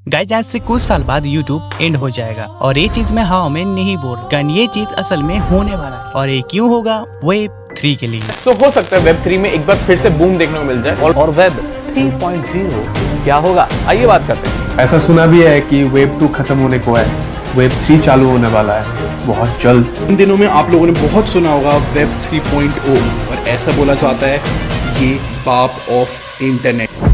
Guys आज से कुछ साल बाद YouTube एंड हो जाएगा और ये चीज मैं मैं नहीं बोल रहा, कारण ये चीज असल में होने वाला है। और ये क्यों होगा? वेब 3 के लिए। हो सकता है वेब 3 में एक बार फिर से बूम देखने को मिल जाए और वेब 3.0 क्या होगा, आइए बात करते हैं। ऐसा सुना भी है कि वेब 2 खत्म होने को है, वेब 3 चालू होने वाला है बहुत जल्द। इन दिनों में आप लोगों ने बहुत सुना होगा वेब 3.0 और ऐसा बोला जाता है ये बाप ऑफ इंटरनेट।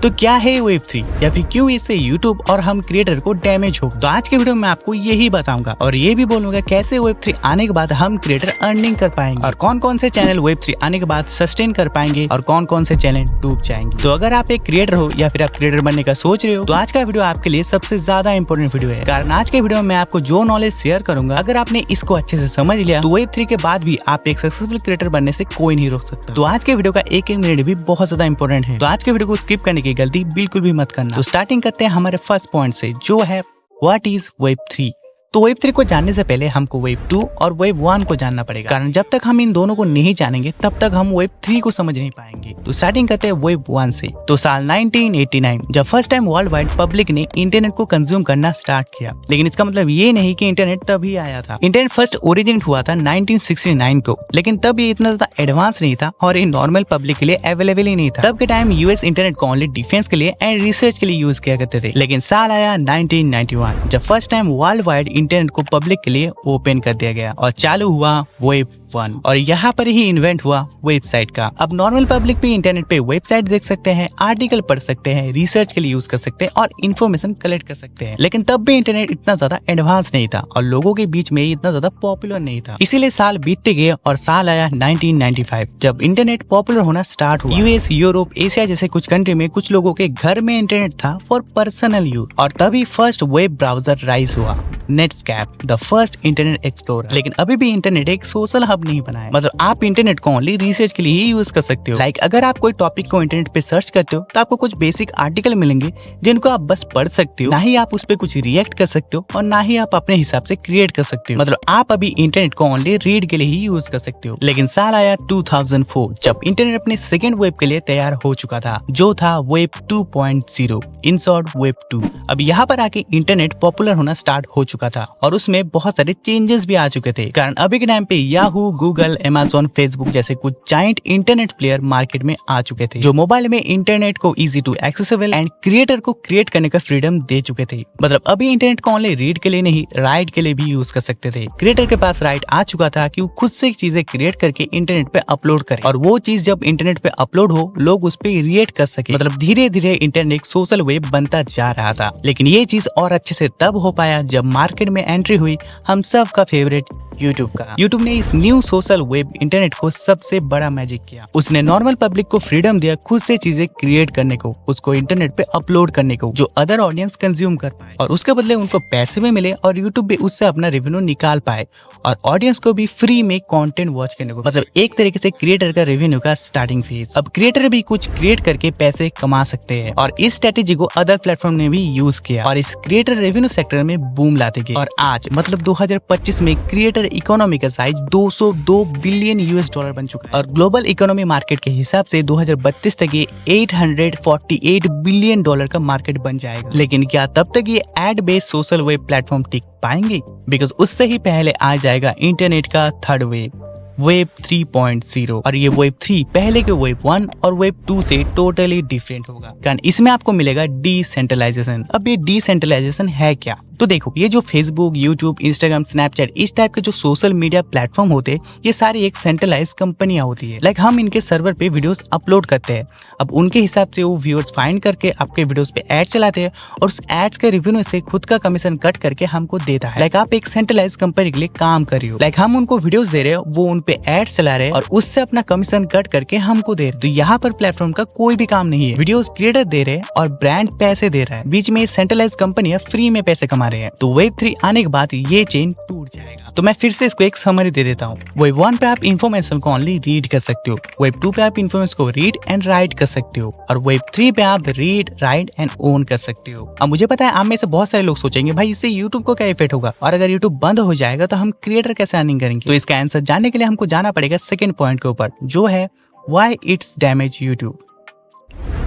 तो क्या है वेब 3 या फिर क्यों इससे YouTube और हम क्रिएटर को डैमेज हो? तो आज के वीडियो में आपको यही बताऊंगा और ये भी बोलूंगा कैसे वेब 3 आने के बाद हम क्रिएटर अर्निंग कर पाएंगे और कौन कौन से चैनल वेब 3 आने के बाद सस्टेन कर पाएंगे और कौन कौन से चैनल डूब जाएंगे। तो अगर आप एक क्रिएटर हो या फिर आप क्रिएटर बनने का सोच रहे हो तो आज का वीडियो आपके लिए सबसे ज्यादा इंपॉर्टेंट वीडियो है, कारण आज के वीडियो में मैं आपको जो नॉलेज शेयर करूंगा, अगर आपने इसको अच्छे से समझ लिया तो वेब 3 के बाद भी आप एक सक्सेसफुल क्रिएटर बनने से कोई नहीं रोक सकता। तो आज के वीडियो का एक मिनट भी बहुत ज्यादा इंपॉर्टेंट है, तो आज के वीडियो को स्किप करने की गलती बिल्कुल भी मत करना। तो स्टार्टिंग करते हैं हमारे फर्स्ट पॉइंट से, जो है व्हाट इज वेब 3। तो वेब 3 को जानने से पहले हमको वेब 2 और वेब 1 को जानना पड़ेगा, कारण जब तक हम इन दोनों को नहीं जानेंगे तब तक हम वेब 3 को समझ नहीं पाएंगे। तो स्टार्टिंग करते हैं वेब 1 से। तो साल 1989 जब first time world wide public ने इंटरनेट को कंज्यूम करना स्टार्ट किया, लेकिन इसका मतलब ये नहीं कि इंटरनेट तभी आया था। इंटरनेट फर्स्ट ओरिजिनेट हुआ था 1969 को, लेकिन तब ये इतना ज्यादा एडवांस नहीं था और ये नॉर्मल पब्लिक के लिए अवेलेबल ही नहीं था। तब के टाइम यूएस इंटरनेट को ओनली डिफेंस के लिए एंड रिसर्च के लिए यूज किया करते थे। लेकिन साल आया 1991 जब first time world wide internet को पब्लिक के लिए ओपन कर दिया गया और चालू हुआ वेब 1 और यहाँ पर ही इन्वेंट हुआ वेबसाइट का। अब नॉर्मल पब्लिक भी इंटरनेट पे वेबसाइट देख सकते हैं, आर्टिकल पढ़ सकते हैं, रिसर्च के लिए यूज कर सकते हैं और इन्फॉर्मेशन कलेक्ट कर सकते हैं। लेकिन तब भी इंटरनेट इतना ज्यादा एडवांस नहीं था और लोगों के बीच में इतना ज्यादा पॉपुलर नहीं था। इसीलिए साल बीतते गए और साल आया 1995 जब इंटरनेट पॉपुलर होना स्टार्ट हुआ। यूएस, यूरोप, एशिया जैसे कुछ कंट्री में कुछ लोगों के घर में इंटरनेट था फॉर पर्सनल यूज और तभी फर्स्ट वेब ब्राउजर राइज हुआ, नेटस्कैप, द फर्स्ट इंटरनेट एक्सप्लोरर। लेकिन अभी भी इंटरनेट एक सोशल हब नहीं बना है, मतलब आप इंटरनेट को ओनली रिसर्च के लिए ही यूज कर सकते हो। लाइक अगर आप कोई टॉपिक को इंटरनेट पे सर्च करते हो तो आपको कुछ बेसिक आर्टिकल मिलेंगे जिनको आप बस पढ़ सकते हो, ना ही आप उस पे कुछ रिएक्ट कर सकते हो और ना ही आप अपने हिसाब से क्रिएट कर सकते हो। मतलब आप अभी इंटरनेट को ओनली रीड के लिए ही यूज कर सकते हो। लेकिन साल आया 2004 जब इंटरनेट अपने सेकेंड वेब के लिए तैयार हो चुका था, जो था वेब 2.0, इन शॉर्ट वेब 2। अब यहाँ पर आके इंटरनेट पॉपुलर होना स्टार्ट हो चुका था और उसमें बहुत सारे चेंजेस भी आ चुके थे, कारण अभी के टाइम पे याहू, गूगल, अमेज़न, फेसबुक जैसे कुछ जायंट इंटरनेट प्लेयर मार्केट में आ चुके थे, जो मोबाइल में इंटरनेट को easy to accessible and creator को क्रिएट करने का फ्रीडम दे चुके थे। मतलब अभी इंटरनेट को ओनली रीड के लिए नहीं, राइट के लिए भी यूज कर सकते थे। क्रिएटर के पास राइट आ चुका था कि वो खुद से चीजें क्रिएट करके इंटरनेट पे अपलोड करे और वो चीज जब इंटरनेट पे अपलोड हो लोग उस पे रिएक्ट कर सके। मतलब धीरे धीरे इंटरनेट सोशल वेब बनता जा रहा था। लेकिन ये चीज और अच्छे से तब हो पाया जब मार्केट में एंट्री हुई हम सब का फेवरेट यूट्यूब का। यूट्यूब ने इस न्यू सोशल वेब इंटरनेट को सबसे बड़ा मैजिक किया। उसने नॉर्मल पब्लिक को फ्रीडम दिया खुद से चीजें क्रिएट करने को, उसको इंटरनेट पे अपलोड करने को, जो अदर ऑडियंस कंज्यूम कर पाए और उसके बदले उनको पैसे भी मिले और यूट्यूब भी उससे अपना रेवेन्यू निकाल पाए और ऑडियंस को भी फ्री में कंटेंट वॉच करने को। मतलब एक तरीके से क्रिएटर का रेवेन्यू का स्टार्टिंग फेज। अब क्रिएटर भी कुछ क्रिएट करके पैसे कमा सकते हैं और इस स्ट्रेटेजी को अदर प्लेटफॉर्म ने भी यूज किया और इस क्रिएटर रेवेन्यू सेक्टर में बूम लाते गए। और आज मतलब 2025 में क्रिएटर इकोनॉमी का साइज 202 बिलियन यूएस डॉलर बन चुका है और ग्लोबल इकोनॉमी मार्केट के हिसाब से 2032 तक ये 848 बिलियन डॉलर का मार्केट बन जाएगा। लेकिन क्या तब तक ये ad based social web platform टिक पाएंगे? बिकॉज उससे ही पहले आ जाएगा इंटरनेट का थर्ड वेब 3.0 और ये वेब 3 पहले के वेब 1 और वेब 2 से टोटली डिफरेंट होगा, कारण इसमें आपको मिलेगा डिसेंट्रलाइजेशन। अब ये डिसेंट्रलाइजेशन है क्या? तो देखो, ये जो फेसबुक, यूट्यूब, इंस्टाग्राम, स्नैपचैट इस टाइप के जो सोशल मीडिया प्लेटफॉर्म होते हैं ये सारी एक सेंट्रलाइज कंपनियां होती है। लाइक हम इनके सर्वर पे वीडियोस अपलोड करते हैं, अब उनके हिसाब से वो व्यूअर्स फाइंड करके आपके वीडियोस पे ऐड चलाते हैं और उस एड्स के रेवेन्यू से खुद का कमीशन कट करके हमको देता है। लाइक आप एक सेंट्रलाइज कंपनी के लिए काम कर रही हो, लाइक हम उनको वीडियोस दे रहे हो, वो उन पे एड्स चला रहे हैं और उससे अपना कमीशन कट करके हमको दे रहे। तो यहाँ पर प्लेटफॉर्म का कोई भी काम नहीं है, वीडियोस क्रिएटर दे रहे हैं और ब्रांड पैसे दे रहा है, बीच में सेंट्रलाइज कंपनियां फ्री में पैसे कमा रहे हैं। तो वेब 3 आने के बाद ये चेन टूट जाएगा। तो मैं फिर से इसको एक समरी दे देता हूँ। वेब 1 पे आप इन्फॉर्मेशन को ओनली रीड कर सकते हो, वेब 2 पे आप इन्फॉर्मेशन को रीड एंड राइट कर सकते हो और वेब 3 पे आप रीड, राइट एंड ओन कर सकते हो। अब मुझे पता है आप में से बहुत सारे लोग सोचेंगे भाई इससे यूट्यूब को क्या इफेक्ट होगा और अगर यूट्यूब बंद हो जाएगा तो हम क्रिएटर कैसे अर्निंग करेंगे? तो इसका आंसर जानने के लिए हमको जाना पड़ेगा सेकंड पॉइंट के ऊपर, जो है व्हाई इट्स डैमेज यूट्यूब।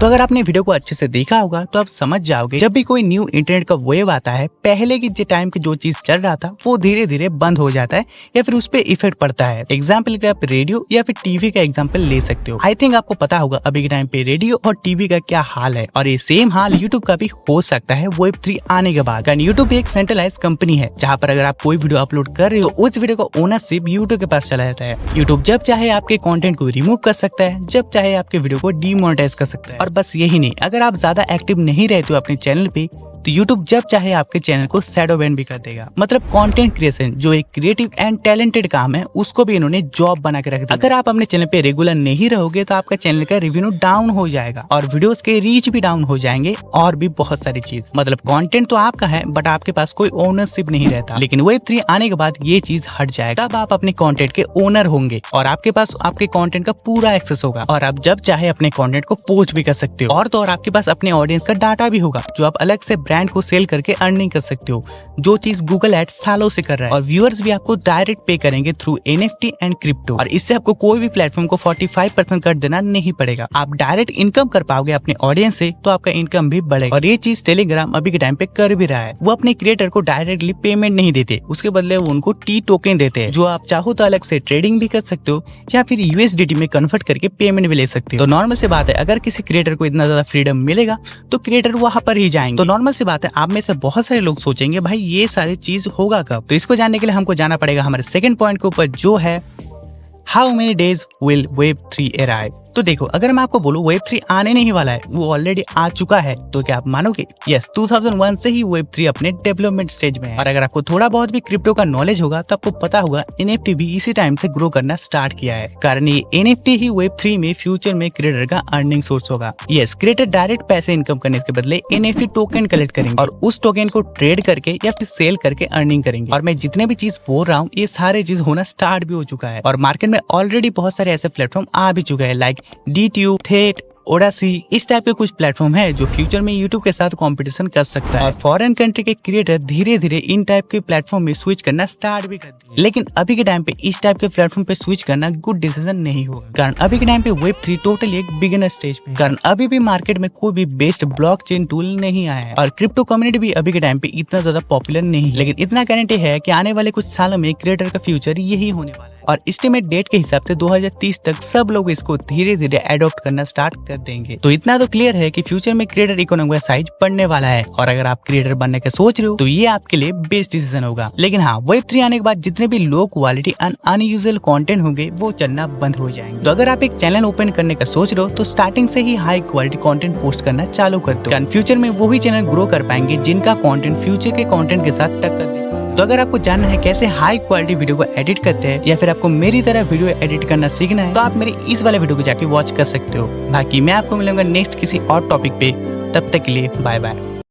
तो अगर आपने वीडियो को अच्छे से देखा होगा तो आप समझ जाओगे, जब भी कोई न्यू इंटरनेट का वेव आता है, पहले की जो टाइम की जो चीज चल रहा था वो धीरे धीरे बंद हो जाता है या फिर उस पर इफेक्ट पड़ता है। एग्जाम्पल के आप रेडियो या फिर टीवी का एग्जाम्पल ले सकते हो। आई थिंक आपको पता होगा अभी के टाइम पे रेडियो और टीवी का क्या हाल है, और ये सेम हाल यूट्यूब का भी हो सकता है Web 3 आने के बाद। कारण यूट्यूब एक सेंट्रलाइज कंपनी है जहाँ पर अगर आप कोई वीडियो अपलोड कर रहे हो, उस वीडियो का ओनरशिप यूट्यूब के पास चला जाता है। यूट्यूब जब चाहे आपके कंटेंट को रिमूव कर सकता है, जब चाहे आपके वीडियो को डीमोनेटाइज कर सकता है। और बस यही नहीं, अगर आप ज्यादा एक्टिव नहीं रहते हो अपने चैनल पे, तो YouTube जब चाहे आपके चैनल को शैडो बैन भी कर देगा। मतलब कंटेंट क्रिएशन जो एक क्रिएटिव एंड टैलेंटेड काम है, उसको भी इन्होंने जॉब बना के रख दिया। अगर आप अपने चैनल पे रेगुलर नहीं रहोगे तो आपका चैनल का रिवेन्यू डाउन हो जाएगा और वीडियोस के रीच भी डाउन हो जाएंगे, और भी बहुत सारी चीज। मतलब कंटेंट तो आपका है बट आपके पास कोई ओनरशिप नहीं रहता। लेकिन Web 3 आने के बाद ये चीज हट जाएगा। तब आप अपने कंटेंट के ओनर होंगे और आपके पास आपके कंटेंट का पूरा एक्सेस होगा, और आप जब चाहे अपने कंटेंट को पोस्ट भी कर सकते हो। और तो और आपके पास अपने ऑडियंस का डाटा भी होगा, जो आप अलग से ब्रांड को सेल करके अर्निंग कर सकते हो, जो चीज गूगल एड्स सालों से कर रहा है। और व्यूअर्स भी आपको डायरेक्ट पे करेंगे थ्रू NFT एंड क्रिप्टो, और इससे आपको कोई भी प्लेटफॉर्म को 45% कट देना नहीं पड़ेगा। आप डायरेक्ट इनकम कर पाओगे अपने ऑडियंस से, तो आपका इनकम भी बढ़ेगा। और ये चीज टेलीग्राम अभी के टाइम पे कर भी रहा है। वो अपने क्रिएटर को डायरेक्टली पेमेंट नहीं देते, उसके बदले वो उनको T टोकन देते हैं, जो आप चाहो तो अलग से ट्रेडिंग भी कर सकते हो या फिर USDT में कन्वर्ट करके पेमेंट भी ले सकते हो। तो नॉर्मल सी बात है, अगर किसी क्रिएटर को इतना ज्यादा फ्रीडम मिलेगा तो क्रिएटर वहां पर ही जाएंगे। तो नॉर्मल सी बात है, आप में से बहुत सारे लोग सोचेंगे भाई ये सारी चीज होगा कब। तो इसको जानने के लिए हमको जाना पड़ेगा हमारे सेकंड पॉइंट के ऊपर, जो है how many days will Web 3 arrive. तो देखो, अगर मैं आपको बोलूं Web 3 आने नहीं वाला है, वो ऑलरेडी आ चुका है, तो क्या आप मानोगे? यस, 2001 से ही Web 3 अपने डेवलपमेंट स्टेज में है। और अगर आपको थोड़ा बहुत भी क्रिप्टो का नॉलेज होगा तो आपको पता होगा NFT भी इसी टाइम से ग्रो करना स्टार्ट किया है। कारण ये NFT ही Web 3 में फ्यूचर में क्रिएटर का अर्निंग सोर्स होगा। यस, क्रिएटर डायरेक्ट पैसे इनकम करने के बदले NFT टोकन कलेक्ट करेंगे और उस टोकन को ट्रेड करके या फिर सेल करके अर्निंग करेंगे। और मैं जितने भी चीज बोल रहा हूँ, ये सारे चीज होना स्टार्ट भी हो चुका है, और मार्केट में ऑलरेडी बहुत सारे ऐसे प्लेटफॉर्म आ भी चुके हैं, लाइक DTube, थेट, ओडासी। इस टाइप के कुछ प्लेटफॉर्म है जो फ्यूचर में यूट्यूब के साथ कंपटीशन कर सकता है। और फॉरेन कंट्री के क्रिएटर धीरे धीरे इन टाइप के प्लेटफॉर्म में स्विच करना स्टार्ट भी कर दिए। लेकिन अभी के टाइम पे इस टाइप के प्लेटफॉर्म पे स्विच करना गुड डिसीजन नहीं होगा, कारण अभी के टाइम पे Web 3 टोटली एक बिगिनर स्टेज पे, कारण अभी भी मार्केट में कोई भी बेस्ट ब्लॉकचेन टूल नहीं आया है, और क्रिप्टो कम्युनिटी भी अभी के टाइम पे इतना ज्यादा पॉपुलर नहीं है। लेकिन इतना गारंटी है कि आने वाले कुछ सालों में क्रिएटर का फ्यूचर यही होने वाला है। और एस्टिमेट डेट के हिसाब से 2030 तक सब लोग इसको धीरे धीरे एडॉप्ट करना स्टार्ट कर देंगे। तो इतना तो क्लियर है कि फ्यूचर में क्रिएटर इकोनॉमी का साइज बढ़ने वाला है, और अगर आप क्रिएटर बनने का सोच रहे हो तो ये आपके लिए बेस्ट डिसीजन होगा। लेकिन हाँ, Web 3 आने के बाद जितने भी low quality and unusual content होंगे वो चलना बंद हो जाएंगे। तो अगर आप एक चैनल ओपन करने का सोच रहे हो तो स्टार्टिंग से ही हाई क्वालिटी कंटेंट पोस्ट करना चालू कर दो, कारण फ्यूचर में वही चैनल ग्रो कर पाएंगे जिनका कंटेंट फ्यूचर के कंटेंट के साथ टक्कर दे। तो अगर आपको जानना है कैसे हाई क्वालिटी वीडियो को एडिट करते हैं, या फिर आपको मेरी तरह वीडियो एडिट करना सीखना है, तो आप मेरे इस वाले वीडियो को जाके वॉच कर सकते हो। बाकी मैं आपको मिलूंगा नेक्स्ट किसी और टॉपिक पे, तब तक के लिए बाय बाय।